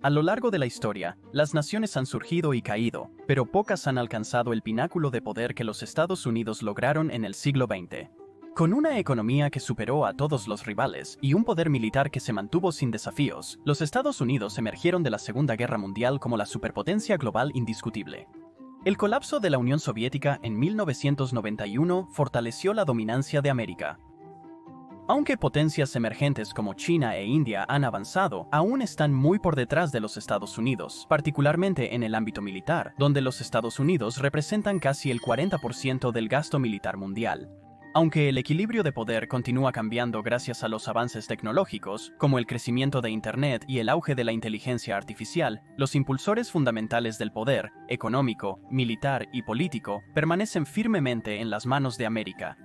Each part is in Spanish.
A lo largo de la historia, las naciones han surgido y caído, pero pocas han alcanzado el pináculo de poder que los Estados Unidos lograron en el siglo XX. Con una economía que superó a todos los rivales y un poder militar que se mantuvo sin desafíos, los Estados Unidos emergieron de la Segunda Guerra Mundial como la superpotencia global indiscutible. El colapso de la Unión Soviética en 1991 fortaleció la dominancia de América. Aunque potencias emergentes como China e India han avanzado, aún están muy por detrás de los Estados Unidos, particularmente en el ámbito militar, donde los Estados Unidos representan casi el 40% del gasto militar mundial. Aunque el equilibrio de poder continúa cambiando gracias a los avances tecnológicos, como el crecimiento de Internet y el auge de la inteligencia artificial, los impulsores fundamentales del poder, económico, militar y político, permanecen firmemente en las manos de América.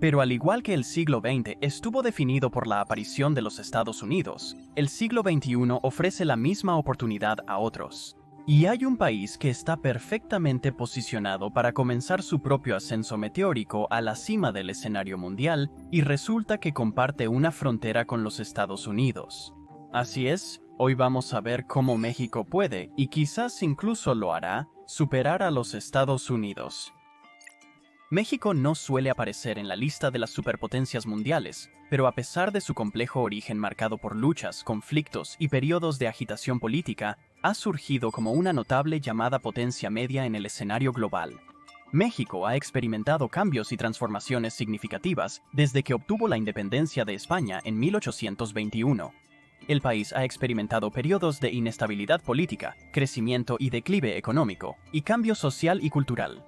Pero al igual que el siglo XX estuvo definido por la aparición de los Estados Unidos, el siglo XXI ofrece la misma oportunidad a otros. Y hay un país que está perfectamente posicionado para comenzar su propio ascenso meteórico a la cima del escenario mundial, y resulta que comparte una frontera con los Estados Unidos. Así es, hoy vamos a ver cómo México puede, y quizás incluso lo hará, superar a los Estados Unidos. México no suele aparecer en la lista de las superpotencias mundiales, pero a pesar de su complejo origen marcado por luchas, conflictos y periodos de agitación política, ha surgido como una notable llamada potencia media en el escenario global. México ha experimentado cambios y transformaciones significativas desde que obtuvo la independencia de España en 1821. El país ha experimentado periodos de inestabilidad política, crecimiento y declive económico, y cambio social y cultural.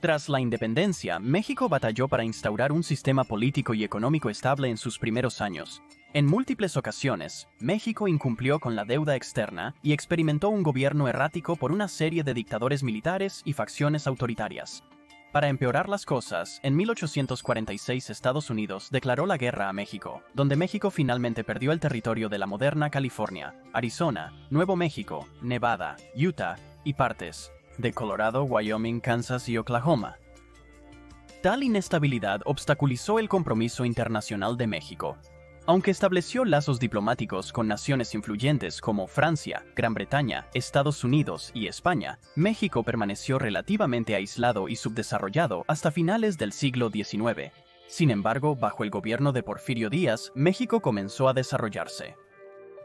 Tras la independencia, México batalló para instaurar un sistema político y económico estable en sus primeros años. En múltiples ocasiones, México incumplió con la deuda externa y experimentó un gobierno errático por una serie de dictadores militares y facciones autoritarias. Para empeorar las cosas, en 1846 Estados Unidos declaró la guerra a México, donde México finalmente perdió el territorio de la moderna California, Arizona, Nuevo México, Nevada, Utah y partes de Colorado, Wyoming, Kansas y Oklahoma. Tal inestabilidad obstaculizó el compromiso internacional de México. Aunque estableció lazos diplomáticos con naciones influyentes como Francia, Gran Bretaña, Estados Unidos y España, México permaneció relativamente aislado y subdesarrollado hasta finales del siglo XIX. Sin embargo, bajo el gobierno de Porfirio Díaz, México comenzó a desarrollarse.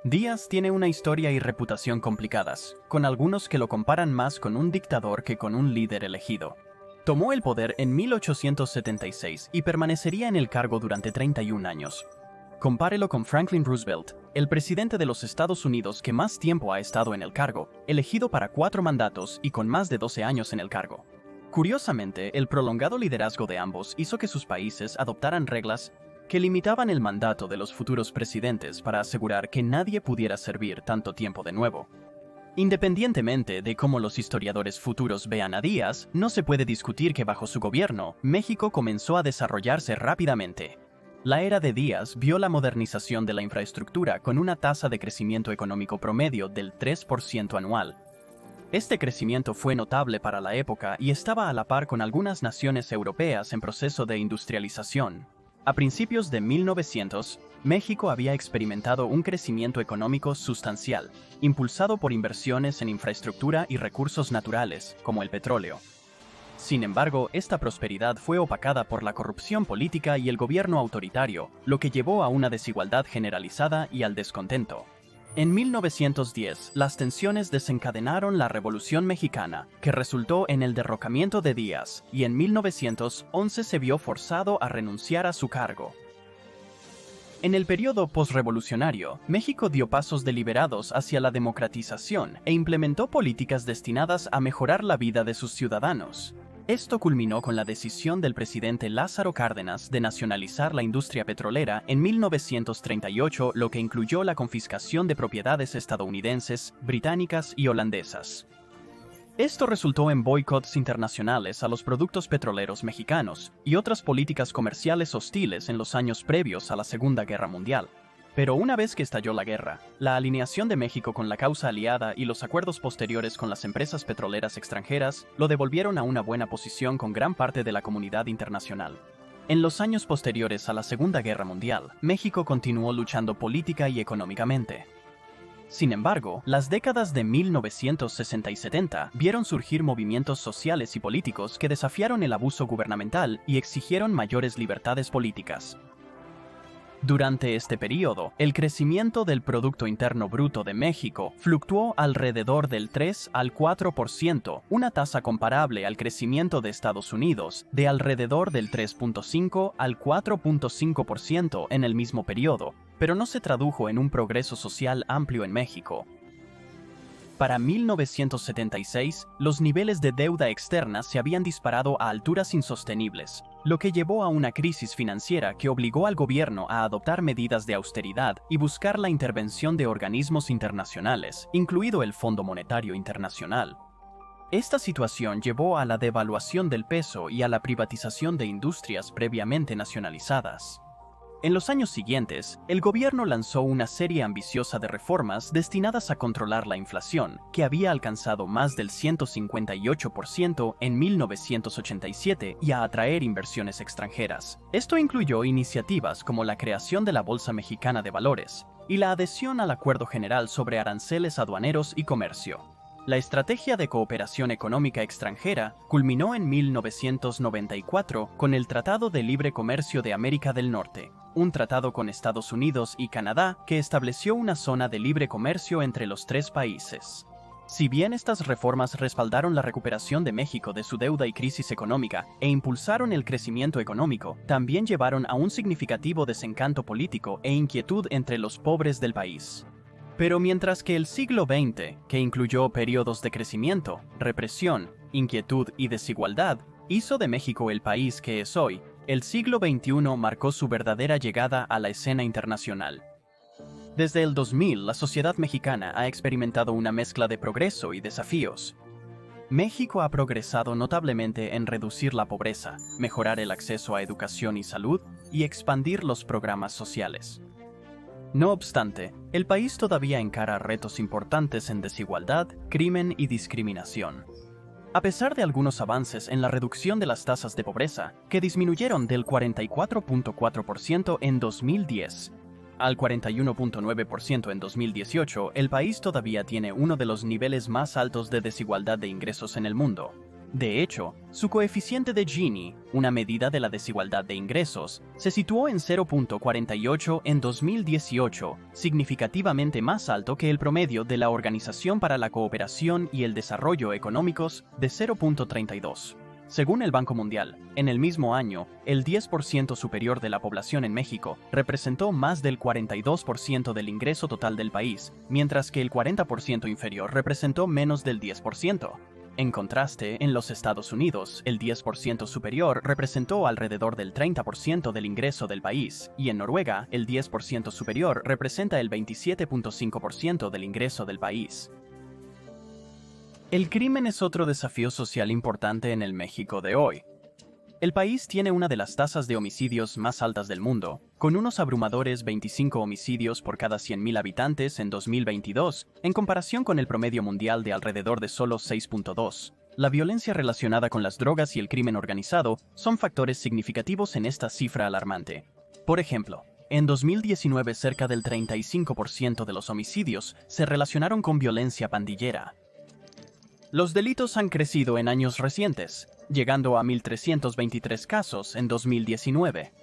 Díaz tiene una historia y reputación complicadas, con algunos que lo comparan más con un dictador que con un líder elegido. Tomó el poder en 1876 y permanecería en el cargo durante 31 años. Compárelo con Franklin Roosevelt, el presidente de los Estados Unidos que más tiempo ha estado en el cargo, elegido para 4 mandatos y con más de 12 años en el cargo. Curiosamente, el prolongado liderazgo de ambos hizo que sus países adoptaran reglas que limitaban el mandato de los futuros presidentes para asegurar que nadie pudiera servir tanto tiempo de nuevo. Independientemente de cómo los historiadores futuros vean a Díaz, no se puede discutir que bajo su gobierno, México comenzó a desarrollarse rápidamente. La era de Díaz vio la modernización de la infraestructura con una tasa de crecimiento económico promedio del 3% anual. Este crecimiento fue notable para la época y estaba a la par con algunas naciones europeas en proceso de industrialización. A principios de 1900, México había experimentado un crecimiento económico sustancial, impulsado por inversiones en infraestructura y recursos naturales, como el petróleo. Sin embargo, esta prosperidad fue opacada por la corrupción política y el gobierno autoritario, lo que llevó a una desigualdad generalizada y al descontento. En 1910, las tensiones desencadenaron la Revolución Mexicana, que resultó en el derrocamiento de Díaz, y en 1911 se vio forzado a renunciar a su cargo. En el periodo posrevolucionario, México dio pasos deliberados hacia la democratización e implementó políticas destinadas a mejorar la vida de sus ciudadanos. Esto culminó con la decisión del presidente Lázaro Cárdenas de nacionalizar la industria petrolera en 1938, lo que incluyó la confiscación de propiedades estadounidenses, británicas y holandesas. Esto resultó en boicots internacionales a los productos petroleros mexicanos y otras políticas comerciales hostiles en los años previos a la Segunda Guerra Mundial. Pero una vez que estalló la guerra, la alineación de México con la causa aliada y los acuerdos posteriores con las empresas petroleras extranjeras lo devolvieron a una buena posición con gran parte de la comunidad internacional. En los años posteriores a la Segunda Guerra Mundial, México continuó luchando política y económicamente. Sin embargo, las décadas de 1960 y 70 vieron surgir movimientos sociales y políticos que desafiaron el abuso gubernamental y exigieron mayores libertades políticas. Durante este periodo, el crecimiento del Producto Interno Bruto de México fluctuó alrededor del 3 al 4%, una tasa comparable al crecimiento de Estados Unidos, de alrededor del 3.5 al 4.5% en el mismo periodo, pero no se tradujo en un progreso social amplio en México. Para 1976, los niveles de deuda externa se habían disparado a alturas insostenibles, lo que llevó a una crisis financiera que obligó al gobierno a adoptar medidas de austeridad y buscar la intervención de organismos internacionales, incluido el Fondo Monetario Internacional. Esta situación llevó a la devaluación del peso y a la privatización de industrias previamente nacionalizadas. En los años siguientes, el gobierno lanzó una serie ambiciosa de reformas destinadas a controlar la inflación, que había alcanzado más del 158% en 1987 y a atraer inversiones extranjeras. Esto incluyó iniciativas como la creación de la Bolsa Mexicana de Valores y la adhesión al Acuerdo General sobre Aranceles Aduaneros y Comercio. La estrategia de cooperación económica extranjera culminó en 1994 con el Tratado de Libre Comercio de América del Norte, un tratado con Estados Unidos y Canadá que estableció una zona de libre comercio entre los tres países. Si bien estas reformas respaldaron la recuperación de México de su deuda y crisis económica e impulsaron el crecimiento económico, también llevaron a un significativo desencanto político e inquietud entre los pobres del país. Pero mientras que el siglo XX, que incluyó periodos de crecimiento, represión, inquietud y desigualdad, hizo de México el país que es hoy, el siglo XXI marcó su verdadera llegada a la escena internacional. Desde el 2000, la sociedad mexicana ha experimentado una mezcla de progreso y desafíos. México ha progresado notablemente en reducir la pobreza, mejorar el acceso a educación y salud y expandir los programas sociales. No obstante, el país todavía encara retos importantes en desigualdad, crimen y discriminación. A pesar de algunos avances en la reducción de las tasas de pobreza, que disminuyeron del 44.4% en 2010 al 41.9% en 2018, el país todavía tiene uno de los niveles más altos de desigualdad de ingresos en el mundo. De hecho, su coeficiente de Gini, una medida de la desigualdad de ingresos, se situó en 0.48 en 2018, significativamente más alto que el promedio de la Organización para la Cooperación y el Desarrollo Económicos de 0.32. Según el Banco Mundial, en el mismo año, el 10% superior de la población en México representó más del 42% del ingreso total del país, mientras que el 40% inferior representó menos del 10%. En contraste, en los Estados Unidos, el 10% superior representó alrededor del 30% del ingreso del país, y en Noruega, el 10% superior representa el 27.5% del ingreso del país. El crimen es otro desafío social importante en el México de hoy. El país tiene una de las tasas de homicidios más altas del mundo, con unos abrumadores 25 homicidios por cada 100.000 habitantes en 2022, en comparación con el promedio mundial de alrededor de solo 6.2. La violencia relacionada con las drogas y el crimen organizado son factores significativos en esta cifra alarmante. Por ejemplo, en 2019 cerca del 35% de los homicidios se relacionaron con violencia pandillera. Los delitos han crecido en años recientes, llegando a 1.323 casos en 2019.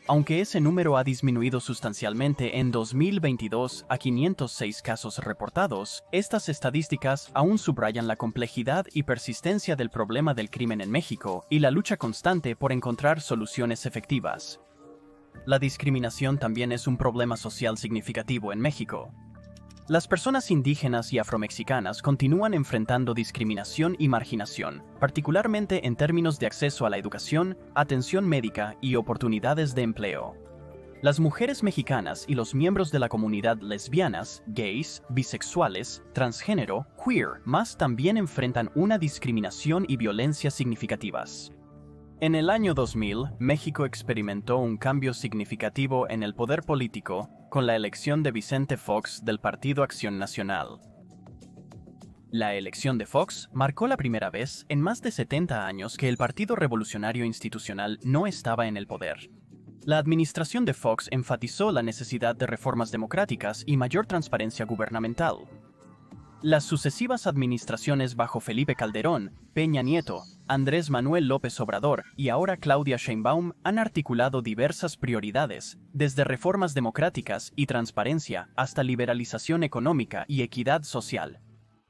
Aunque ese número ha disminuido sustancialmente en 2022 a 506 casos reportados, estas estadísticas aún subrayan la complejidad y persistencia del problema del crimen en México y la lucha constante por encontrar soluciones efectivas. La discriminación también es un problema social significativo en México. Las personas indígenas y afromexicanas continúan enfrentando discriminación y marginación, particularmente en términos de acceso a la educación, atención médica y oportunidades de empleo. Las mujeres mexicanas y los miembros de la comunidad lesbianas, gays, bisexuales, transgénero, queer, más también enfrentan una discriminación y violencia significativas. En el año 2000, México experimentó un cambio significativo en el poder político con la elección de Vicente Fox del Partido Acción Nacional. La elección de Fox marcó la primera vez en más de 70 años que el Partido Revolucionario Institucional no estaba en el poder. La administración de Fox enfatizó la necesidad de reformas democráticas y mayor transparencia gubernamental. Las sucesivas administraciones bajo Felipe Calderón, Peña Nieto, Andrés Manuel López Obrador y ahora Claudia Sheinbaum han articulado diversas prioridades, desde reformas democráticas y transparencia hasta liberalización económica y equidad social.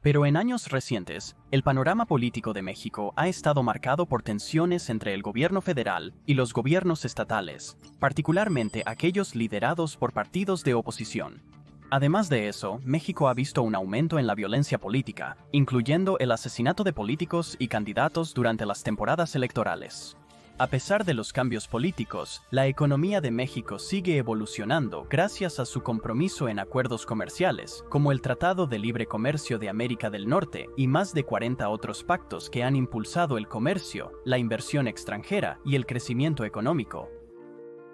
Pero en años recientes, el panorama político de México ha estado marcado por tensiones entre el gobierno federal y los gobiernos estatales, particularmente aquellos liderados por partidos de oposición. Además de eso, México ha visto un aumento en la violencia política, incluyendo el asesinato de políticos y candidatos durante las temporadas electorales. A pesar de los cambios políticos, la economía de México sigue evolucionando gracias a su compromiso en acuerdos comerciales, como el Tratado de Libre Comercio de América del Norte y más de 40 otros pactos que han impulsado el comercio, la inversión extranjera y el crecimiento económico.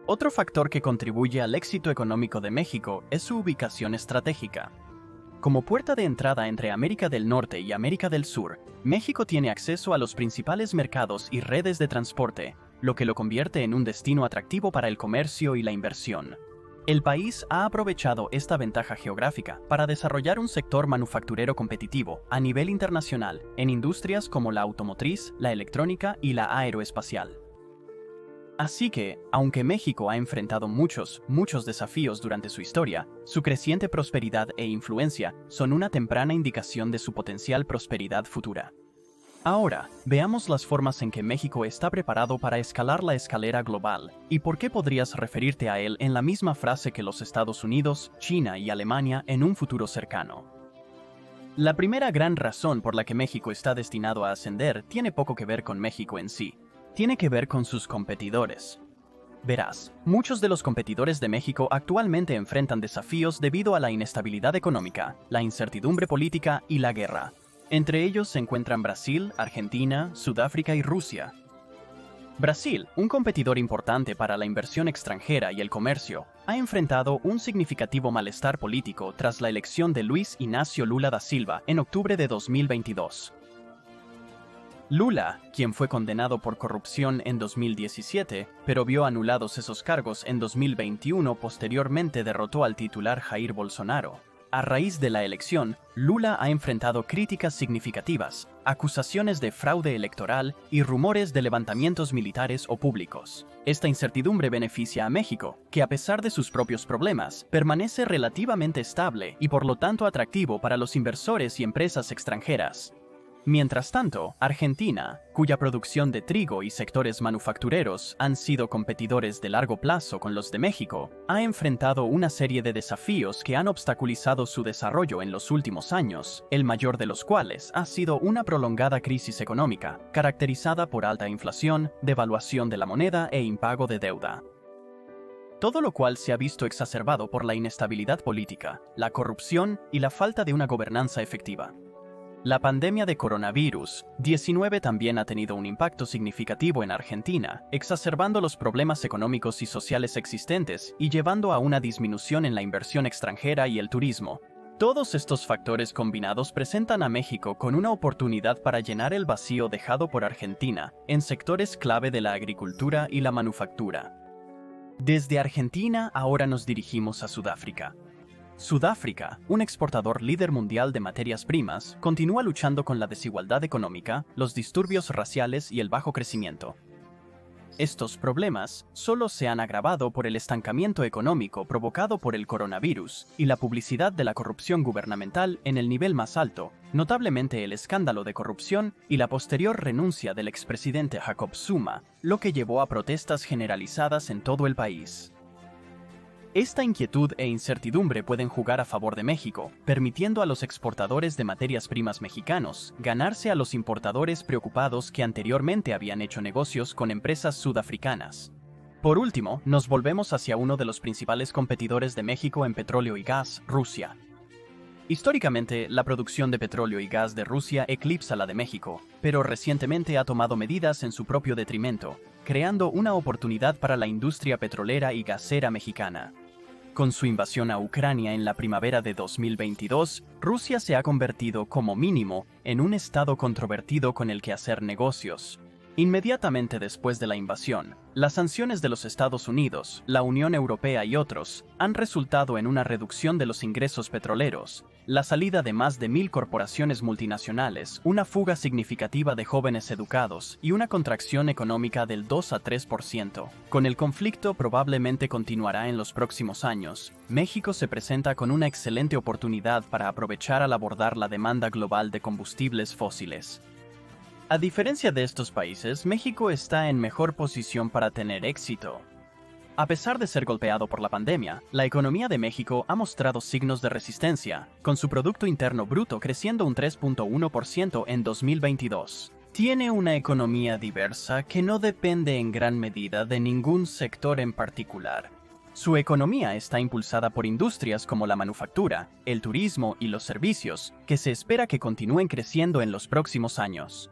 Otro factor que contribuye al éxito económico de México es su ubicación estratégica. Como puerta de entrada entre América del Norte y América del Sur, México tiene acceso a los principales mercados y redes de transporte, lo que lo convierte en un destino atractivo para el comercio y la inversión. El país ha aprovechado esta ventaja geográfica para desarrollar un sector manufacturero competitivo a nivel internacional en industrias como la automotriz, la electrónica y la aeroespacial. Así que, aunque México ha enfrentado muchos desafíos durante su historia, su creciente prosperidad e influencia son una temprana indicación de su potencial prosperidad futura. Ahora, veamos las formas en que México está preparado para escalar la escalera global, y por qué podrías referirte a él en la misma frase que los Estados Unidos, China y Alemania en un futuro cercano. La primera gran razón por la que México está destinado a ascender tiene poco que ver con México en sí. Tiene que ver con sus competidores. Verás, muchos de los competidores de México actualmente enfrentan desafíos debido a la inestabilidad económica, la incertidumbre política y la guerra. Entre ellos se encuentran Brasil, Argentina, Sudáfrica y Rusia. Brasil, un competidor importante para la inversión extranjera y el comercio, ha enfrentado un significativo malestar político tras la elección de Luiz Inácio Lula da Silva en octubre de 2022. Lula, quien fue condenado por corrupción en 2017, pero vio anulados esos cargos en 2021, posteriormente derrotó al titular Jair Bolsonaro. A raíz de la elección, Lula ha enfrentado críticas significativas, acusaciones de fraude electoral y rumores de levantamientos militares o públicos. Esta incertidumbre beneficia a México, que a pesar de sus propios problemas, permanece relativamente estable y por lo tanto atractivo para los inversores y empresas extranjeras. Mientras tanto, Argentina, cuya producción de trigo y sectores manufactureros han sido competidores de largo plazo con los de México, ha enfrentado una serie de desafíos que han obstaculizado su desarrollo en los últimos años, el mayor de los cuales ha sido una prolongada crisis económica, caracterizada por alta inflación, devaluación de la moneda e impago de deuda. Todo lo cual se ha visto exacerbado por la inestabilidad política, la corrupción y la falta de una gobernanza efectiva. La pandemia de coronavirus-19 también ha tenido un impacto significativo en Argentina, exacerbando los problemas económicos y sociales existentes y llevando a una disminución en la inversión extranjera y el turismo. Todos estos factores combinados presentan a México con una oportunidad para llenar el vacío dejado por Argentina en sectores clave de la agricultura y la manufactura. Desde Argentina ahora nos dirigimos a Sudáfrica. Sudáfrica, un exportador líder mundial de materias primas, continúa luchando con la desigualdad económica, los disturbios raciales y el bajo crecimiento. Estos problemas solo se han agravado por el estancamiento económico provocado por el coronavirus y la publicidad de la corrupción gubernamental en el nivel más alto, notablemente el escándalo de corrupción y la posterior renuncia del expresidente Jacob Zuma, lo que llevó a protestas generalizadas en todo el país. Esta inquietud e incertidumbre pueden jugar a favor de México, permitiendo a los exportadores de materias primas mexicanos ganarse a los importadores preocupados que anteriormente habían hecho negocios con empresas sudafricanas. Por último, nos volvemos hacia uno de los principales competidores de México en petróleo y gas, Rusia. Históricamente, la producción de petróleo y gas de Rusia eclipsa la de México, pero recientemente ha tomado medidas en su propio detrimento, creando una oportunidad para la industria petrolera y gasera mexicana. Con su invasión a Ucrania en la primavera de 2022, Rusia se ha convertido, como mínimo, en un estado controvertido con el que hacer negocios. Inmediatamente después de la invasión, las sanciones de los Estados Unidos, la Unión Europea y otros han resultado en una reducción de los ingresos petroleros, la salida de más de 1.000 corporaciones multinacionales, una fuga significativa de jóvenes educados y una contracción económica del 2 a 3%. Con el conflicto probablemente continuará en los próximos años. México se presenta con una excelente oportunidad para aprovechar al abordar la demanda global de combustibles fósiles. A diferencia de estos países, México está en mejor posición para tener éxito. A pesar de ser golpeado por la pandemia, la economía de México ha mostrado signos de resistencia, con su Producto Interno Bruto creciendo un 3.1% en 2022. Tiene una economía diversa que no depende en gran medida de ningún sector en particular. Su economía está impulsada por industrias como la manufactura, el turismo y los servicios, que se espera que continúen creciendo en los próximos años.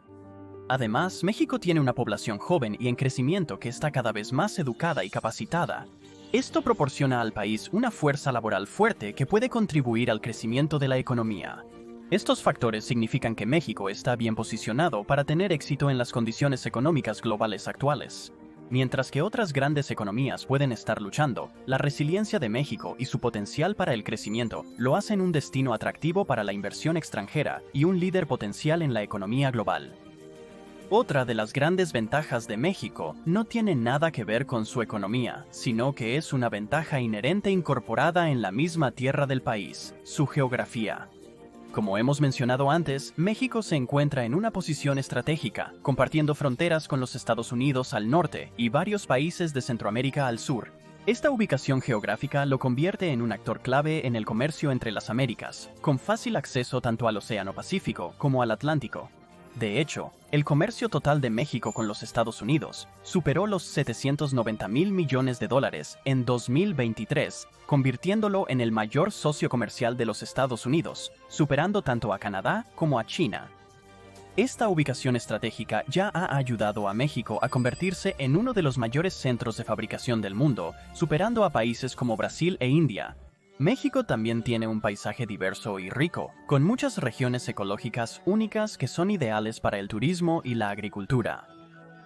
Además, México tiene una población joven y en crecimiento que está cada vez más educada y capacitada. Esto proporciona al país una fuerza laboral fuerte que puede contribuir al crecimiento de la economía. Estos factores significan que México está bien posicionado para tener éxito en las condiciones económicas globales actuales. Mientras que otras grandes economías pueden estar luchando, la resiliencia de México y su potencial para el crecimiento lo hacen un destino atractivo para la inversión extranjera y un líder potencial en la economía global. Otra de las grandes ventajas de México no tiene nada que ver con su economía, sino que es una ventaja inherente incorporada en la misma tierra del país, su geografía. Como hemos mencionado antes, México se encuentra en una posición estratégica, compartiendo fronteras con los Estados Unidos al norte y varios países de Centroamérica al sur. Esta ubicación geográfica lo convierte en un actor clave en el comercio entre las Américas, con fácil acceso tanto al Océano Pacífico como al Atlántico. De hecho, el comercio total de México con los Estados Unidos superó los $790,000 millones en 2023, convirtiéndolo en el mayor socio comercial de los Estados Unidos, superando tanto a Canadá como a China. Esta ubicación estratégica ya ha ayudado a México a convertirse en uno de los mayores centros de fabricación del mundo, superando a países como Brasil e India. México también tiene un paisaje diverso y rico, con muchas regiones ecológicas únicas que son ideales para el turismo y la agricultura.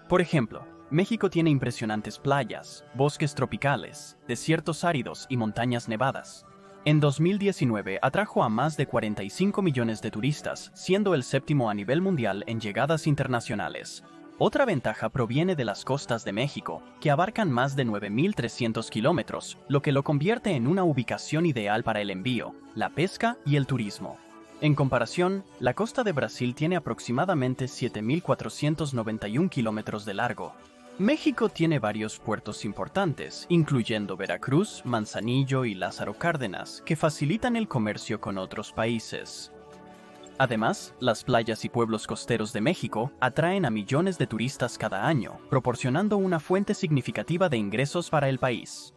Por ejemplo, México tiene impresionantes playas, bosques tropicales, desiertos áridos y montañas nevadas. En 2019 atrajo a más de 45 millones de turistas, siendo el séptimo a nivel mundial en llegadas internacionales. Otra ventaja proviene de las costas de México, que abarcan más de 9.300 kilómetros, lo que lo convierte en una ubicación ideal para el envío, la pesca y el turismo. En comparación, la costa de Brasil tiene aproximadamente 7.491 kilómetros de largo. México tiene varios puertos importantes, incluyendo Veracruz, Manzanillo y Lázaro Cárdenas, que facilitan el comercio con otros países. Además, las playas y pueblos costeros de México atraen a millones de turistas cada año, proporcionando una fuente significativa de ingresos para el país.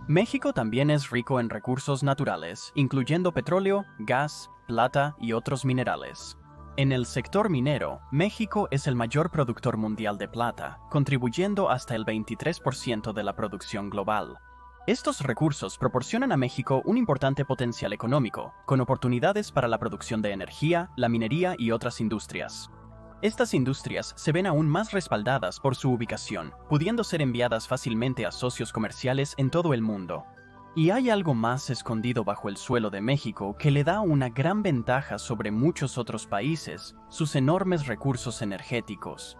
México también es rico en recursos naturales, incluyendo petróleo, gas, plata y otros minerales. En el sector minero, México es el mayor productor mundial de plata, contribuyendo hasta el 23% de la producción global. Estos recursos proporcionan a México un importante potencial económico, con oportunidades para la producción de energía, la minería y otras industrias. Estas industrias se ven aún más respaldadas por su ubicación, pudiendo ser enviadas fácilmente a socios comerciales en todo el mundo. Y hay algo más escondido bajo el suelo de México que le da una gran ventaja sobre muchos otros países: sus enormes recursos energéticos.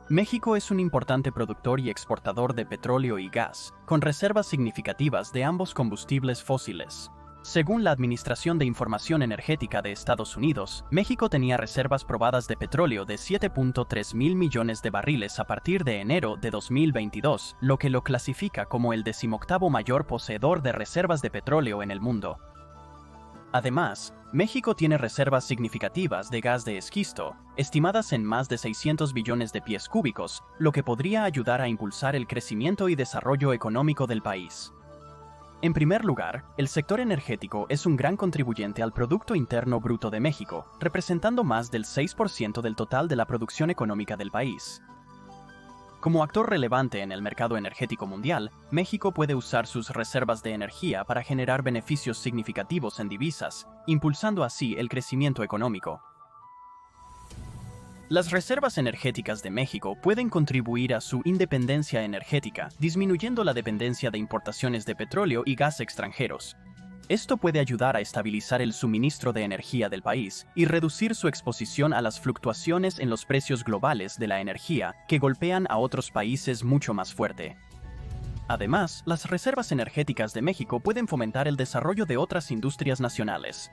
México es un importante productor y exportador de petróleo y gas, con reservas significativas de ambos combustibles fósiles. Según la Administración de Información Energética de Estados Unidos, México tenía reservas probadas de petróleo de 7.3 mil millones de barriles a partir de enero de 2022, lo que lo clasifica como el 18º mayor poseedor de reservas de petróleo en el mundo. Además, México tiene reservas significativas de gas de esquisto, estimadas en más de 600 billones de pies cúbicos, lo que podría ayudar a impulsar el crecimiento y desarrollo económico del país. En primer lugar, el sector energético es un gran contribuyente al Producto Interno Bruto de México, representando más del 6% del total de la producción económica del país. Como actor relevante en el mercado energético mundial, México puede usar sus reservas de energía para generar beneficios significativos en divisas, impulsando así el crecimiento económico. Las reservas energéticas de México pueden contribuir a su independencia energética, disminuyendo la dependencia de importaciones de petróleo y gas extranjeros. Esto puede ayudar a estabilizar el suministro de energía del país y reducir su exposición a las fluctuaciones en los precios globales de la energía que golpean a otros países mucho más fuerte. Además, las reservas energéticas de México pueden fomentar el desarrollo de otras industrias nacionales.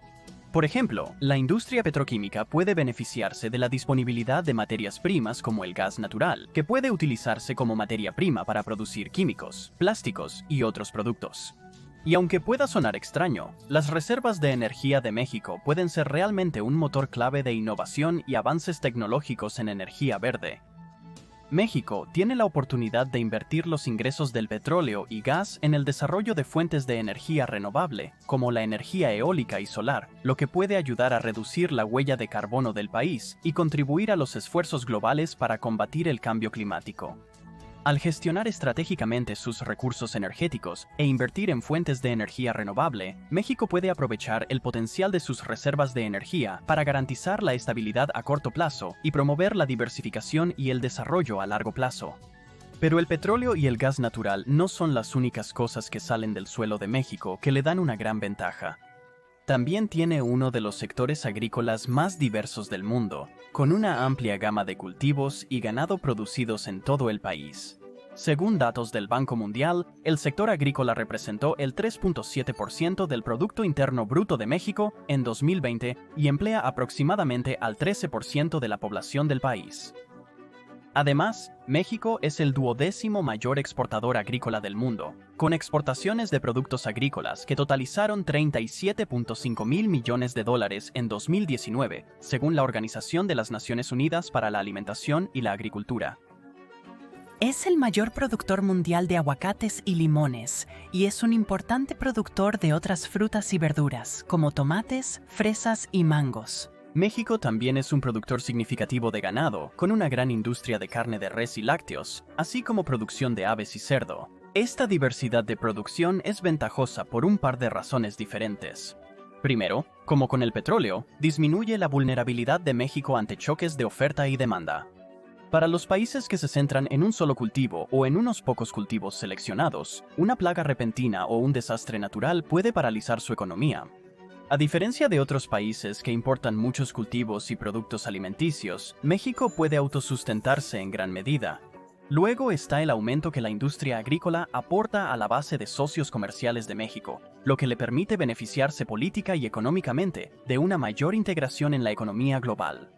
Por ejemplo, la industria petroquímica puede beneficiarse de la disponibilidad de materias primas como el gas natural, que puede utilizarse como materia prima para producir químicos, plásticos y otros productos. Y aunque pueda sonar extraño, las reservas de energía de México pueden ser realmente un motor clave de innovación y avances tecnológicos en energía verde. México tiene la oportunidad de invertir los ingresos del petróleo y gas en el desarrollo de fuentes de energía renovable, como la energía eólica y solar, lo que puede ayudar a reducir la huella de carbono del país y contribuir a los esfuerzos globales para combatir el cambio climático. Al gestionar estratégicamente sus recursos energéticos e invertir en fuentes de energía renovable, México puede aprovechar el potencial de sus reservas de energía para garantizar la estabilidad a corto plazo y promover la diversificación y el desarrollo a largo plazo. Pero el petróleo y el gas natural no son las únicas cosas que salen del suelo de México que le dan una gran ventaja. También tiene uno de los sectores agrícolas más diversos del mundo, con una amplia gama de cultivos y ganado producidos en todo el país. Según datos del Banco Mundial, el sector agrícola representó el 3.7% del Producto Interno Bruto de México en 2020 y emplea aproximadamente al 13% de la población del país. Además, México es el 12º mayor exportador agrícola del mundo, con exportaciones de productos agrícolas que totalizaron $37.5 mil millones en 2019, según la Organización de las Naciones Unidas para la Alimentación y la Agricultura. Es el mayor productor mundial de aguacates y limones, y es un importante productor de otras frutas y verduras, como tomates, fresas y mangos. México también es un productor significativo de ganado, con una gran industria de carne de res y lácteos, así como producción de aves y cerdo. Esta diversidad de producción es ventajosa por un par de razones diferentes. Primero, como con el petróleo, disminuye la vulnerabilidad de México ante choques de oferta y demanda. Para los países que se centran en un solo cultivo o en unos pocos cultivos seleccionados, una plaga repentina o un desastre natural puede paralizar su economía. A diferencia de otros países que importan muchos cultivos y productos alimenticios, México puede autosustentarse en gran medida. Luego está el aumento que la industria agrícola aporta a la base de socios comerciales de México, lo que le permite beneficiarse política y económicamente de una mayor integración en la economía global.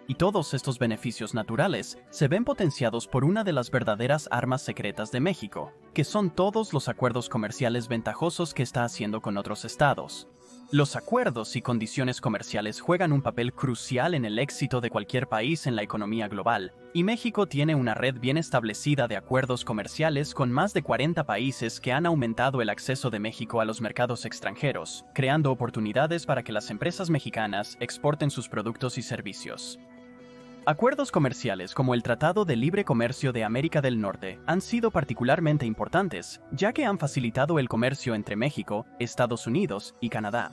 Y todos estos beneficios naturales se ven potenciados por una de las verdaderas armas secretas de México, que son todos los acuerdos comerciales ventajosos que está haciendo con otros estados. Los acuerdos y condiciones comerciales juegan un papel crucial en el éxito de cualquier país en la economía global, y México tiene una red bien establecida de acuerdos comerciales con más de 40 países que han aumentado el acceso de México a los mercados extranjeros, creando oportunidades para que las empresas mexicanas exporten sus productos y servicios. Acuerdos comerciales como el Tratado de Libre Comercio de América del Norte han sido particularmente importantes, ya que han facilitado el comercio entre México, Estados Unidos y Canadá.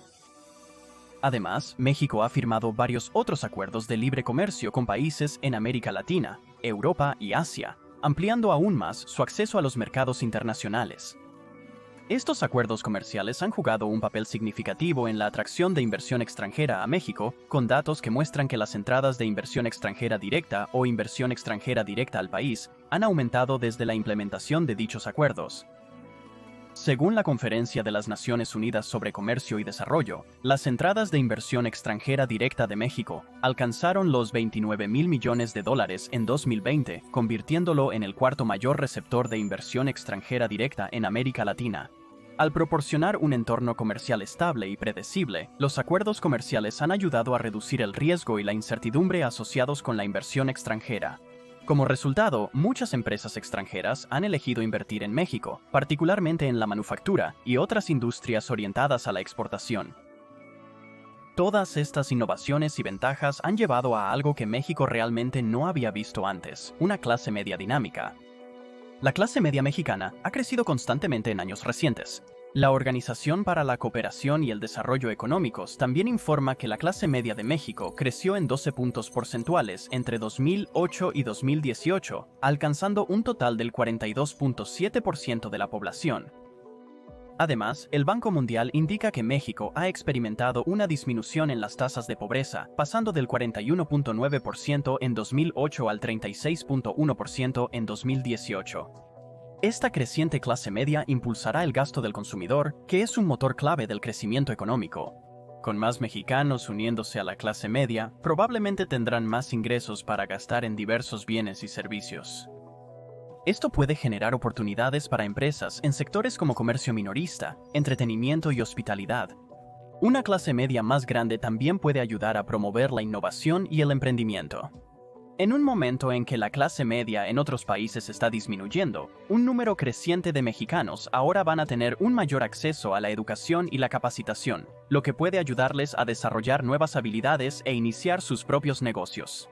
Además, México ha firmado varios otros acuerdos de libre comercio con países en América Latina, Europa y Asia, ampliando aún más su acceso a los mercados internacionales. Estos acuerdos comerciales han jugado un papel significativo en la atracción de inversión extranjera a México, con datos que muestran que las entradas de inversión extranjera directa o inversión extranjera directa al país han aumentado desde la implementación de dichos acuerdos. Según la Conferencia de las Naciones Unidas sobre Comercio y Desarrollo, las entradas de inversión extranjera directa de México alcanzaron los $29 mil millones en 2020, convirtiéndolo en el cuarto mayor receptor de inversión extranjera directa en América Latina. Al proporcionar un entorno comercial estable y predecible, los acuerdos comerciales han ayudado a reducir el riesgo y la incertidumbre asociados con la inversión extranjera. Como resultado, muchas empresas extranjeras han elegido invertir en México, particularmente en la manufactura y otras industrias orientadas a la exportación. Todas estas innovaciones y ventajas han llevado a algo que México realmente no había visto antes, una clase media dinámica. La clase media mexicana ha crecido constantemente en años recientes. La Organización para la Cooperación y el Desarrollo Económicos también informa que la clase media de México creció en 12 puntos porcentuales entre 2008 y 2018, alcanzando un total del 42.7% de la población. Además, el Banco Mundial indica que México ha experimentado una disminución en las tasas de pobreza, pasando del 41.9% en 2008 al 36.1% en 2018. Esta creciente clase media impulsará el gasto del consumidor, que es un motor clave del crecimiento económico. Con más mexicanos uniéndose a la clase media, probablemente tendrán más ingresos para gastar en diversos bienes y servicios. Esto puede generar oportunidades para empresas en sectores como comercio minorista, entretenimiento y hospitalidad. Una clase media más grande también puede ayudar a promover la innovación y el emprendimiento. En un momento en que la clase media en otros países está disminuyendo, un número creciente de mexicanos ahora van a tener un mayor acceso a la educación y la capacitación, lo que puede ayudarles a desarrollar nuevas habilidades e iniciar sus propios negocios.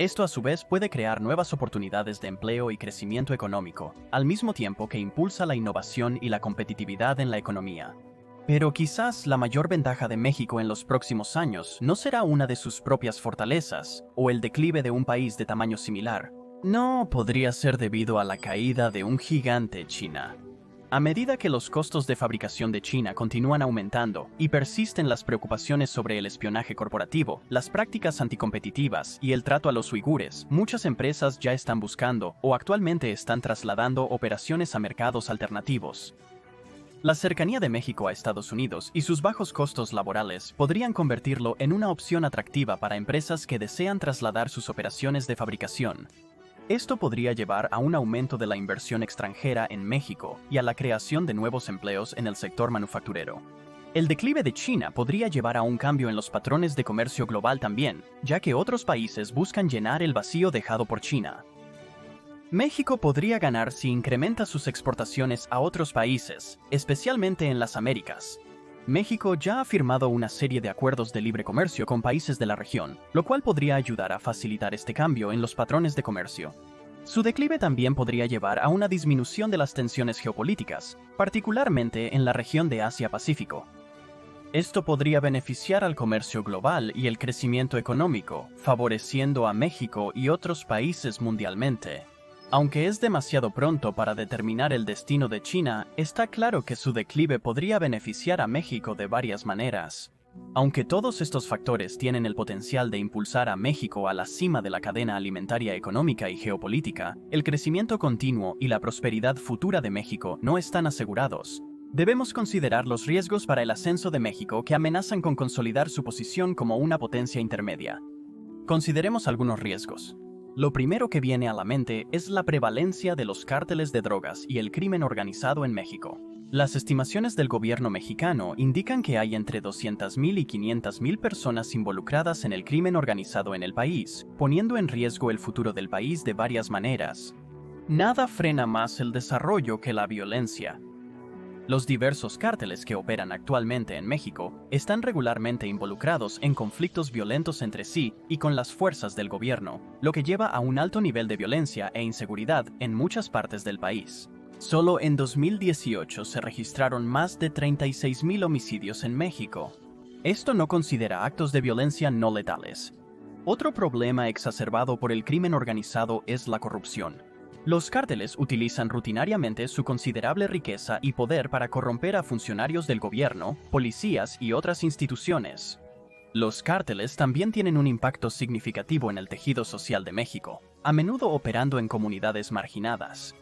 Esto a su vez puede crear nuevas oportunidades de empleo y crecimiento económico, al mismo tiempo que impulsa la innovación y la competitividad en la economía. Pero quizás la mayor ventaja de México en los próximos años no será una de sus propias fortalezas o el declive de un país de tamaño similar. No podría ser debido a la caída de un gigante China. A medida que los costos de fabricación de China continúan aumentando y persisten las preocupaciones sobre el espionaje corporativo, las prácticas anticompetitivas y el trato a los uigures, muchas empresas ya están buscando o actualmente están trasladando operaciones a mercados alternativos. La cercanía de México a Estados Unidos y sus bajos costos laborales podrían convertirlo en una opción atractiva para empresas que desean trasladar sus operaciones de fabricación. Esto podría llevar a un aumento de la inversión extranjera en México y a la creación de nuevos empleos en el sector manufacturero. El declive de China podría llevar a un cambio en los patrones de comercio global también, ya que otros países buscan llenar el vacío dejado por China. México podría ganar si incrementa sus exportaciones a otros países, especialmente en las Américas. México ya ha firmado una serie de acuerdos de libre comercio con países de la región, lo cual podría ayudar a facilitar este cambio en los patrones de comercio. Su declive también podría llevar a una disminución de las tensiones geopolíticas, particularmente en la región de Asia-Pacífico. Esto podría beneficiar al comercio global y el crecimiento económico, favoreciendo a México y otros países mundialmente. Aunque es demasiado pronto para determinar el destino de China, está claro que su declive podría beneficiar a México de varias maneras. Aunque todos estos factores tienen el potencial de impulsar a México a la cima de la cadena alimentaria económica y geopolítica, el crecimiento continuo y la prosperidad futura de México no están asegurados. Debemos considerar los riesgos para el ascenso de México que amenazan con consolidar su posición como una potencia intermedia. Consideremos algunos riesgos. Lo primero que viene a la mente es la prevalencia de los cárteles de drogas y el crimen organizado en México. Las estimaciones del gobierno mexicano indican que hay entre 200,000 y 500,000 personas involucradas en el crimen organizado en el país, poniendo en riesgo el futuro del país de varias maneras. Nada frena más el desarrollo que la violencia. Los diversos cárteles que operan actualmente en México están regularmente involucrados en conflictos violentos entre sí y con las fuerzas del gobierno, lo que lleva a un alto nivel de violencia e inseguridad en muchas partes del país. Solo en 2018 se registraron más de 36,000 homicidios en México. Esto no considera actos de violencia no letales. Otro problema exacerbado por el crimen organizado es la corrupción. Los cárteles utilizan rutinariamente su considerable riqueza y poder para corromper a funcionarios del gobierno, policías y otras instituciones. Los cárteles también tienen un impacto significativo en el tejido social de México, a menudo operando en comunidades marginadas.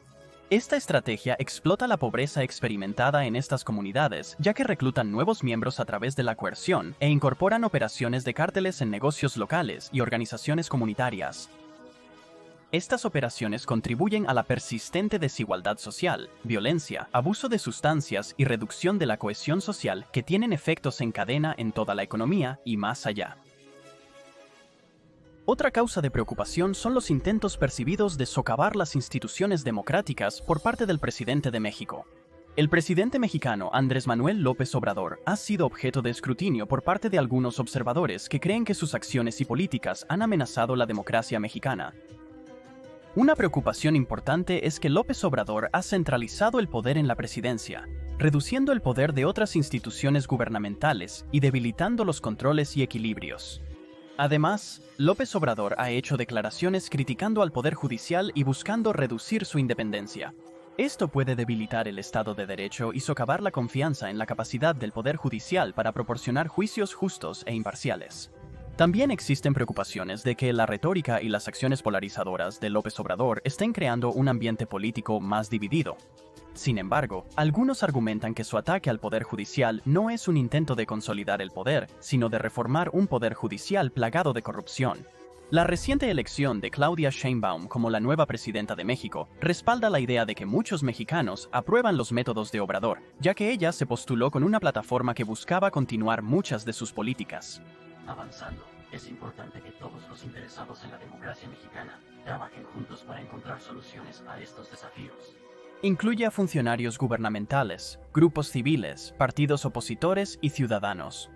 Esta estrategia explota la pobreza experimentada en estas comunidades, ya que reclutan nuevos miembros a través de la coerción e incorporan operaciones de cárteles en negocios locales y organizaciones comunitarias. Estas operaciones contribuyen a la persistente desigualdad social, violencia, abuso de sustancias y reducción de la cohesión social que tienen efectos en cadena en toda la economía y más allá. Otra causa de preocupación son los intentos percibidos de socavar las instituciones democráticas por parte del presidente de México. El presidente mexicano Andrés Manuel López Obrador ha sido objeto de escrutinio por parte de algunos observadores que creen que sus acciones y políticas han amenazado la democracia mexicana. Una preocupación importante es que López Obrador ha centralizado el poder en la presidencia, reduciendo el poder de otras instituciones gubernamentales y debilitando los controles y equilibrios. Además, López Obrador ha hecho declaraciones criticando al Poder Judicial y buscando reducir su independencia. Esto puede debilitar el Estado de Derecho y socavar la confianza en la capacidad del Poder Judicial para proporcionar juicios justos e imparciales. También existen preocupaciones de que la retórica y las acciones polarizadoras de López Obrador estén creando un ambiente político más dividido. Sin embargo, algunos argumentan que su ataque al Poder Judicial no es un intento de consolidar el poder, sino de reformar un Poder Judicial plagado de corrupción. La reciente elección de Claudia Sheinbaum como la nueva presidenta de México respalda la idea de que muchos mexicanos aprueban los métodos de Obrador, ya que ella se postuló con una plataforma que buscaba continuar muchas de sus políticas. Avanzando, es importante que todos los interesados en la democracia mexicana trabajen juntos para encontrar soluciones a estos desafíos. Incluye a funcionarios gubernamentales, grupos civiles, partidos opositores y ciudadanos.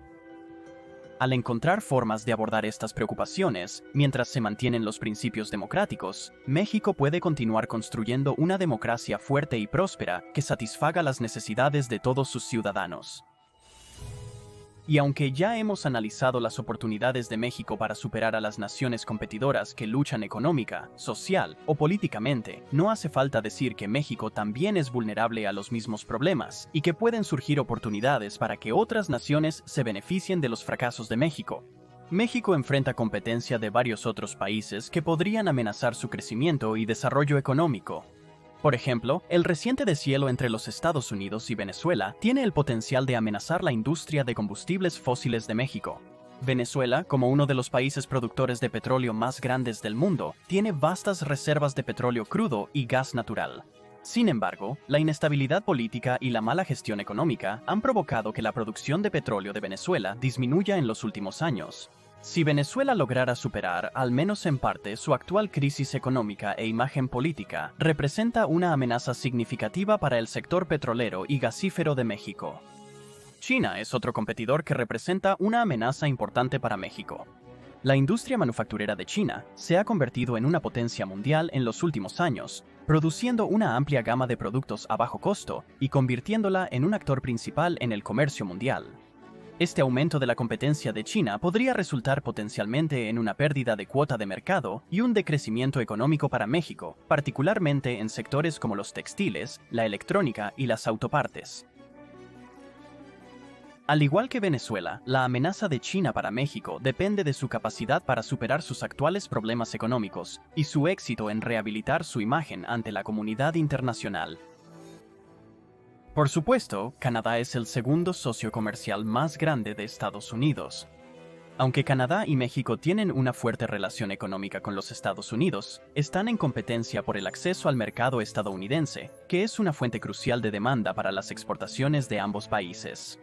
Al encontrar formas de abordar estas preocupaciones, mientras se mantienen los principios democráticos, México puede continuar construyendo una democracia fuerte y próspera que satisfaga las necesidades de todos sus ciudadanos. Y aunque ya hemos analizado las oportunidades de México para superar a las naciones competidoras que luchan económica, social o políticamente, no hace falta decir que México también es vulnerable a los mismos problemas y que pueden surgir oportunidades para que otras naciones se beneficien de los fracasos de México. México enfrenta competencia de varios otros países que podrían amenazar su crecimiento y desarrollo económico. Por ejemplo, el reciente deshielo entre los Estados Unidos y Venezuela tiene el potencial de amenazar la industria de combustibles fósiles de México. Venezuela, como uno de los países productores de petróleo más grandes del mundo, tiene vastas reservas de petróleo crudo y gas natural. Sin embargo, la inestabilidad política y la mala gestión económica han provocado que la producción de petróleo de Venezuela disminuya en los últimos años. Si Venezuela lograra superar, al menos en parte, su actual crisis económica e imagen política, representa una amenaza significativa para el sector petrolero y gasífero de México. China es otro competidor que representa una amenaza importante para México. La industria manufacturera de China se ha convertido en una potencia mundial en los últimos años, produciendo una amplia gama de productos a bajo costo y convirtiéndola en un actor principal en el comercio mundial. Este aumento de la competencia de China podría resultar potencialmente en una pérdida de cuota de mercado y un decrecimiento económico para México, particularmente en sectores como los textiles, la electrónica y las autopartes. Al igual que Venezuela, la amenaza de China para México depende de su capacidad para superar sus actuales problemas económicos y su éxito en rehabilitar su imagen ante la comunidad internacional. Por supuesto, Canadá es el segundo socio comercial más grande de Estados Unidos. Aunque Canadá y México tienen una fuerte relación económica con los Estados Unidos, están en competencia por el acceso al mercado estadounidense, que es una fuente crucial de demanda para las exportaciones de ambos países.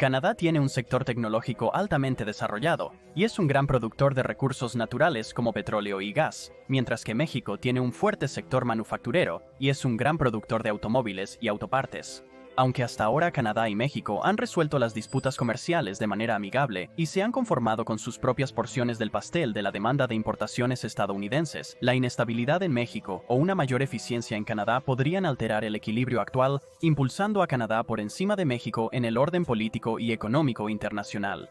Canadá tiene un sector tecnológico altamente desarrollado y es un gran productor de recursos naturales como petróleo y gas, mientras que México tiene un fuerte sector manufacturero y es un gran productor de automóviles y autopartes. Aunque hasta ahora Canadá y México han resuelto las disputas comerciales de manera amigable y se han conformado con sus propias porciones del pastel de la demanda de importaciones estadounidenses, la inestabilidad en México o una mayor eficiencia en Canadá podrían alterar el equilibrio actual, impulsando a Canadá por encima de México en el orden político y económico internacional.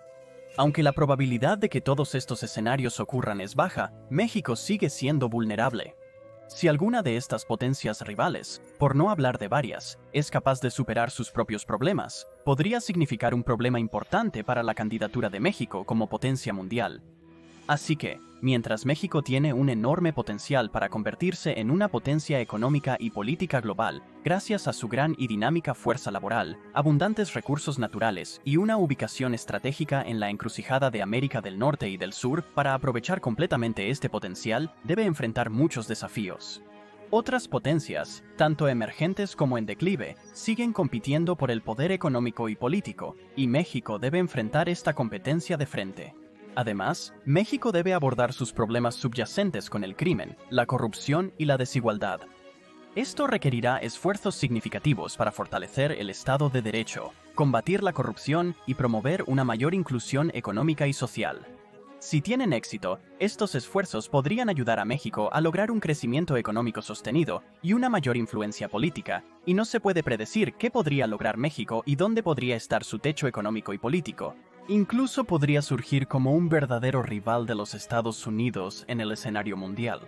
Aunque la probabilidad de que todos estos escenarios ocurran es baja, México sigue siendo vulnerable. Si alguna de estas potencias rivales, por no hablar de varias, es capaz de superar sus propios problemas, podría significar un problema importante para la candidatura de México como potencia mundial. Así que, mientras México tiene un enorme potencial para convertirse en una potencia económica y política global, gracias a su gran y dinámica fuerza laboral, abundantes recursos naturales y una ubicación estratégica en la encrucijada de América del Norte y del Sur, para aprovechar completamente este potencial, debe enfrentar muchos desafíos. Otras potencias, tanto emergentes como en declive, siguen compitiendo por el poder económico y político, y México debe enfrentar esta competencia de frente. Además, México debe abordar sus problemas subyacentes con el crimen, la corrupción y la desigualdad. Esto requerirá esfuerzos significativos para fortalecer el Estado de Derecho, combatir la corrupción y promover una mayor inclusión económica y social. Si tienen éxito, estos esfuerzos podrían ayudar a México a lograr un crecimiento económico sostenido y una mayor influencia política, y no se puede predecir qué podría lograr México y dónde podría estar su techo económico y político. Incluso podría surgir como un verdadero rival de los Estados Unidos en el escenario mundial.